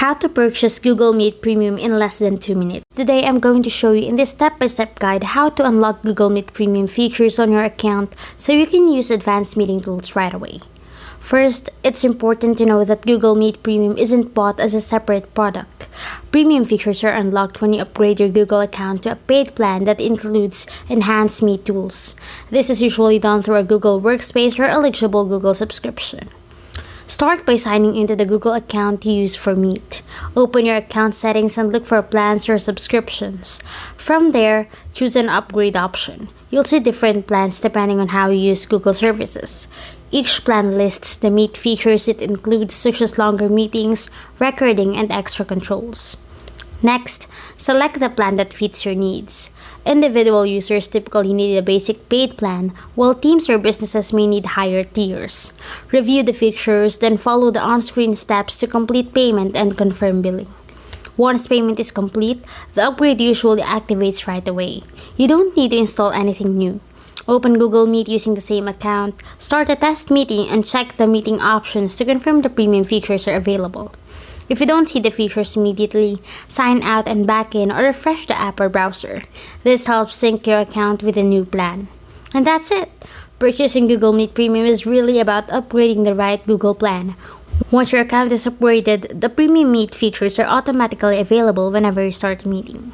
How to purchase Google Meet Premium in less than 2 minutes. Today I'm going to show you in this step-by-step guide how to unlock Google Meet Premium features on your account so you can use advanced meeting tools right away. First, it's important to know that Google Meet Premium isn't bought as a separate product. Premium features are unlocked when you upgrade your Google account to a paid plan that includes enhanced Meet tools. This is usually done through a Google Workspace or eligible Google subscription. Start by signing into the Google account you use for Meet. Open your account settings and look for plans or subscriptions. From there, choose an upgrade option. You'll see different plans depending on how you use Google services. Each plan lists the Meet features it includes, such as longer meetings, recording, and extra controls. Next, select the plan that fits your needs. Individual users typically need a basic paid plan, while teams or businesses may need higher tiers. Review the features, then follow the on-screen steps to complete payment and confirm billing. Once payment is complete, the upgrade usually activates right away. You don't need to install anything new. Open Google Meet using the same account, start a test meeting, and check the meeting options to confirm the premium features are available. If you don't see the features immediately, sign out and back in or refresh the app or browser. This helps sync your account with a new plan. And that's it! Purchasing Google Meet Premium is really about upgrading the right Google plan. Once your account is upgraded, the Premium Meet features are automatically available whenever you start a meeting.